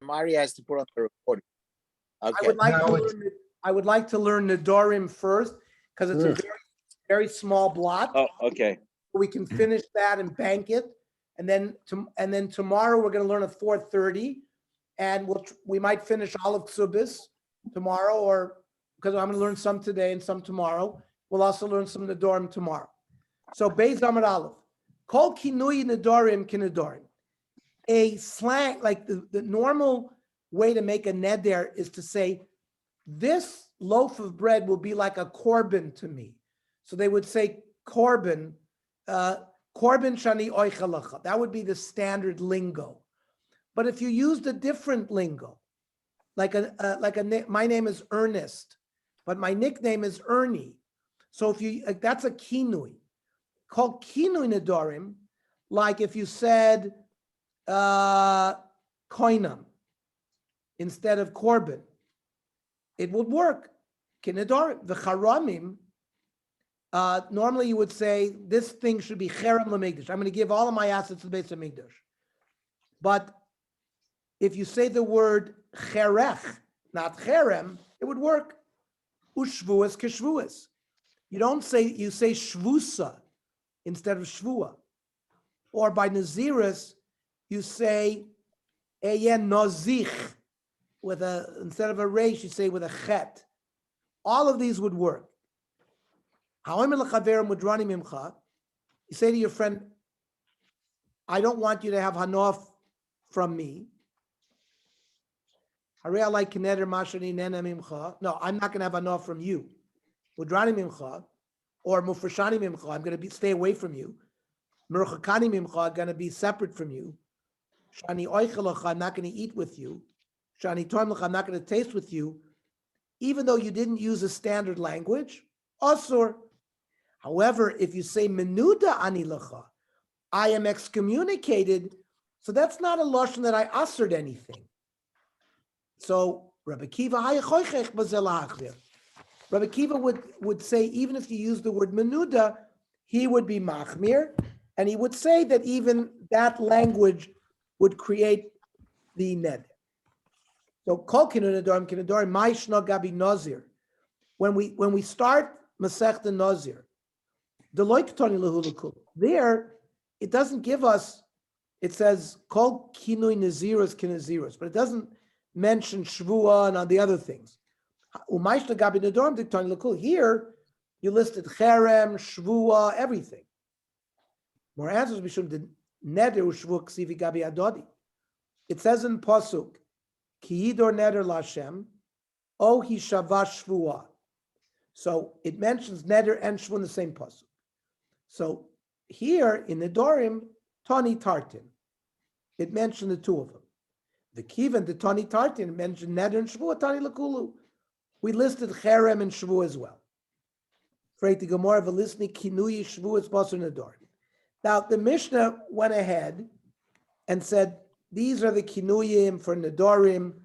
Mari has to put on the recording. Okay. I would like to learn Nedarim first because it's a very, very small blot. Oh, okay. We can finish that and bank it, and then tomorrow we're going to learn at 4:30, and we might finish all of Ksubis tomorrow, or because I'm going to learn some today and some tomorrow. We'll also learn some Nedarim tomorrow. So Beis Amar Aleph, Kol Kinui Nedarim Kinedarim. A slang, like the normal way to make a neder is to say, this loaf of bread will be like a korban to me. So they would say korban, korban shani oichalacha. That would be the standard lingo. But if you used a different lingo, like my name is Ernest, but my nickname is Ernie. So if you, that's a kinui. Called kinui nedarim, like if you said koinam instead of korban, it would work. Kinedarim, the charamim, normally you would say this thing should be cherem lemigdash. I'm going to give all of my assets to the base of Migdash. But if you say the word cherech, not cherem, it would work. Ushvuas keshvuas. You say shvusa instead of shvua. Or by Naziris, you say eyen nozich with instead of a resh, you say with a chet. All of these would work. You say to your friend, I don't want you to have hanof from me. No, I'm not going to have hanof from you. Mudrani mimcha or mufrashani mimcha, I'm going to stay away from you. Merchakani mimcha, I'm going to be separate from you. Shani oichelacha, I'm not going to eat with you. Shani toimlecha, I'm not going to taste with you. Even though you didn't use a standard language, asur. However, if you say menuda anilacha, I am excommunicated, so that's not a lashon that I assered anything. So Rabbi Kiva would say, even if you use the word menuda, he would be machmir, and he would say that even that language would create the neder. So kol kinedarim ma'ishna gabi nazir. When we start Masechta Nazir, there it doesn't give us. It says kol kinui naziros kinaziros, but it doesn't mention shvua and on the other things. Here you listed cherem, shvua, everything. More answers b'shum the neder u'shvua ksivi gabi adodi. It says in pasuk ki yidor neder lashem o hi shavash shvua. So it mentions neder and shvua in the same pasuk. So here in Nedarim, Tani Tartin, it mentioned the two of them. The Kiva and the Tani Tartin mentioned Neder and Shvua, Tani Lakulu. We listed Cherem and Shvua as well. Freit the Gemara Velisni Kinuyi Shvua Basar Nedarim. Now the Mishnah went ahead and said these are the Kinuyim for Nedarim,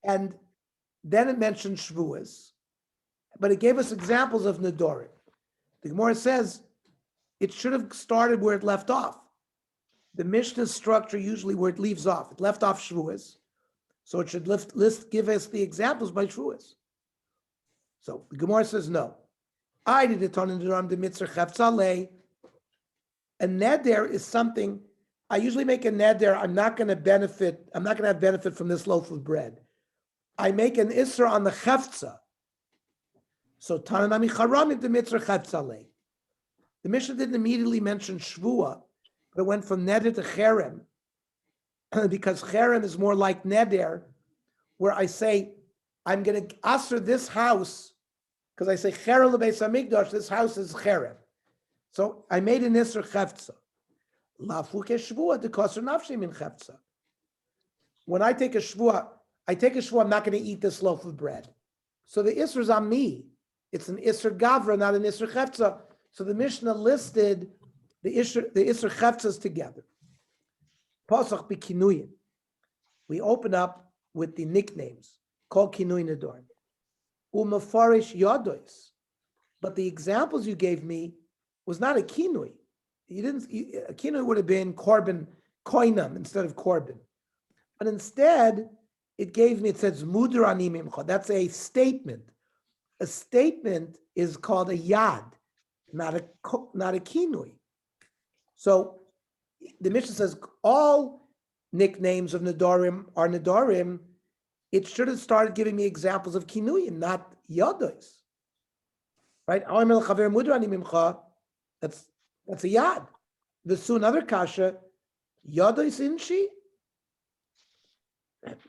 and then it mentioned Shvuas. But it gave us examples of Nedarim. The Gemara says it should have started where it left off. The Mishnah's structure usually where it leaves off. It left off Shvuas. So it should give us the examples by Shvuas. So the Gemara says no. I did it on the mitzvah cheftzalei. A neder is something, I usually make a neder, I'm not going to have benefit from this loaf of bread. I make an isra on the cheftzah. So Tananami Charamim the mitzvah cheftzalei. The Mishnah didn't immediately mention Shvua, but it went from Neder to Cherem, because Cherem is more like Neder, where I say, I'm going to aser this house, because I say Cherem lebeis hamikdash, this house is Cherem. So I made an Isra Chefza. Lafuke Shvua, the Koser Nafshim in Chefza. When I take a Shvua, I'm not going to eat this loaf of bread. So the Isra is on me. It's an Isra Gavra, not an Isra Chefza. So the Mishnah listed the Isra Chefzas together. Pasach b'kinuyin. We open up with the nicknames. Kol kinuyin nedarim. Umafarish yadois. But the examples you gave me was not a kinui. A kinui would have been korban koinam instead of korban. But instead, it gave me, it says mudar ani mimcha. That's a statement. A statement is called a yad, not a kinui. So the Mishnah says all nicknames of Nedarim are Nedarim. It should have started giving me examples of kinuyim, not yados. Right? That's a yad. The soon other kasha, yados inshi.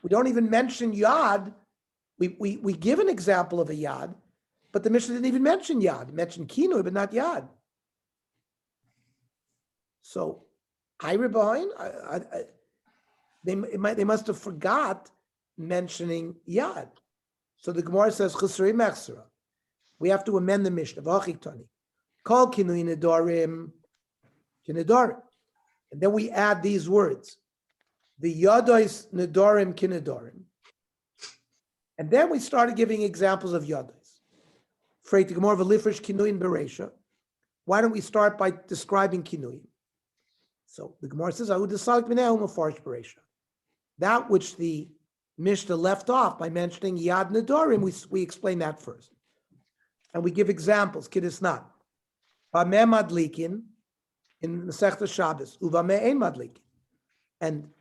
We don't even mention yad. We give an example of a yad, but the Mishnah didn't even mention yad. It mentioned kinui, but not yad. So, they must have forgot mentioning yad. So the Gemara says chusrei mechsera. We have to amend the Mishnah. Kol kinui nedarim kinedarim, and then we add these words: the yados nedarim kinedarim, and then we started giving examples of yados. Freit the Gemara v'lifresh kinuyin bereisha. Why don't we start by describing kinuyin? So the Gemara says, that which the Mishnah left off by mentioning Yad Nedarim, we explain that first. And we give examples, Kiddusnat. Bameh Madlikin in Masechta Shabbos, Uvameh Ein Madlikin. And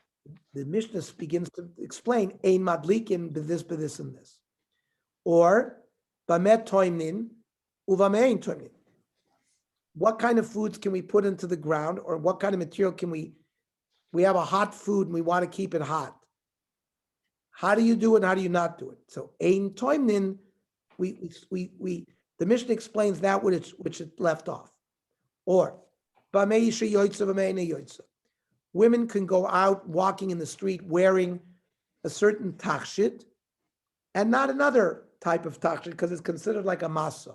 the Mishnah begins to explain Ein Madlikin, this, and this. Or Bameh Toimnin, Uvameh Ein Toimnin. What kind of foods can we put into the ground, or what kind of material can we have a hot food and we want to keep it hot. How do you do it and how do you not do it? So ein toimnin, the Mishnah explains that which it left off. Or women can go out walking in the street wearing a certain tachshit and not another type of tachshit because it's considered like a masa.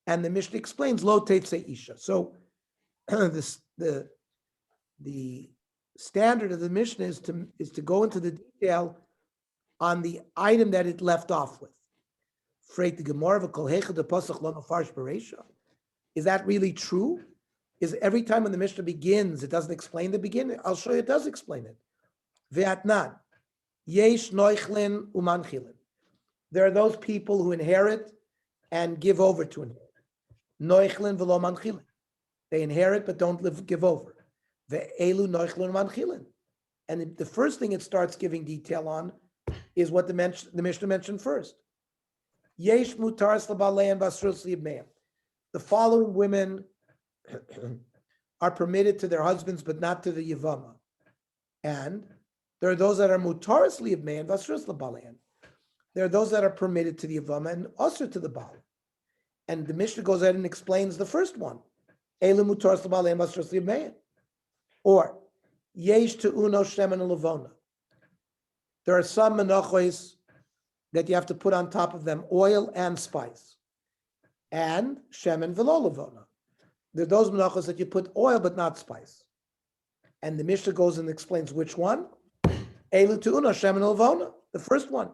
And the Mishnah explains lo tetzei isha. So the standard of the Mishnah is to go into the detail on the item that it left off with. Is that really true? Is every time when the Mishnah begins, it doesn't explain the beginning? I'll show you it does explain it. Ve'atnan, yesh noichlin umanchilin. There are those people who inherit and give over to inherit. Noichlin v'lo manchilin. They inherit but don't give over. Ve'elu noichlin manchilin. And the first thing it starts giving detail on is what the Mishnah mentioned first. Yesh mutaras l'baleim basrus libmeim. The following women are permitted to their husbands, but not to the yavama. And there are those that are mutaras libmeim basrus l'baleim. There are those that are permitted to the yavama and also to the baal. And the Mishnah goes ahead and explains the first one. Elu mutaras l'baleim basrus libmeim. Or yesh te'uno shemen levona. There are some menachos that you have to put on top of them oil and spice, and shemen v'lo levona. There are those menachos that you put oil but not spice, and the Mishnah goes and explains which one. Elu te'uno shemen levona, the first one.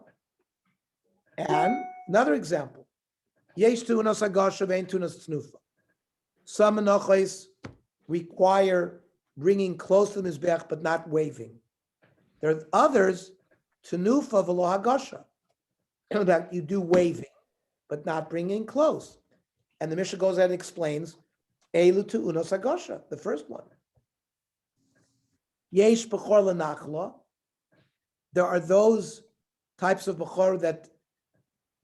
And another example, yesh te'uno sagasha ve'en te'uno tznufa. Some menachos require bringing close to the mizbech but not waving. There are others, tenufa v'lo hagasha, that you do waving but not bringing close. And the Mishnah goes ahead and explains elu te'unos hagasha, the first one. Yesh b'chor l'nachla. There are those types of b'chor that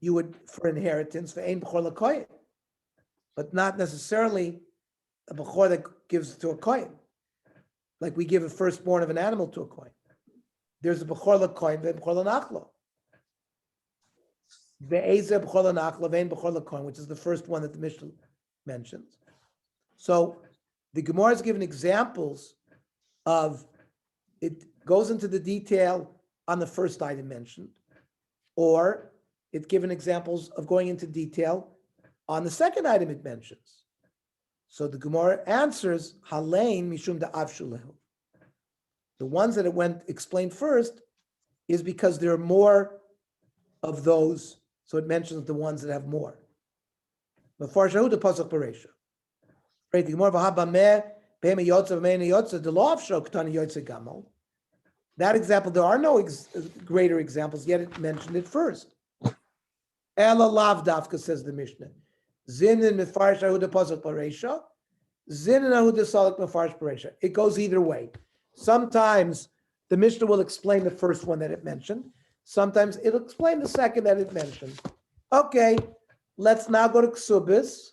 you would for inheritance for ein b'chor l'kohen, but not necessarily a b'chor that gives to a kohen. Like we give a firstborn of an animal to a kohen. There's a b'chor l'kohen ve'en b'chor l'nachla. Ve'ezeh b'chor l'nachla ve'en b'chor l'kohen, which is the first one that the Mishnah mentions. So the Gemara is given examples of, it goes into the detail on the first item mentioned, or it's given examples of going into detail on the second item it mentions. So the Gemara answers, Halein mishum da'av shulehu. The ones that it went explained first is because there are more of those, so it mentions the ones that have more. Mefarshahu de pasuk bereisha. Right, the Gemara v'habameh Pema Yotza, Mena Yotza, the law of Shoktani Yotza Gamal. That example, there are no greater examples, yet it mentioned it first. Ela lav dafka, says the Mishnah. Zinin mefarish ahu de pasuk paresha. Zinin ahu de salak mefarish paresha. It goes either way. Sometimes the Mishnah will explain the first one that it mentioned. Sometimes it'll explain the second that it mentioned. Okay, let's now go to Ksubis.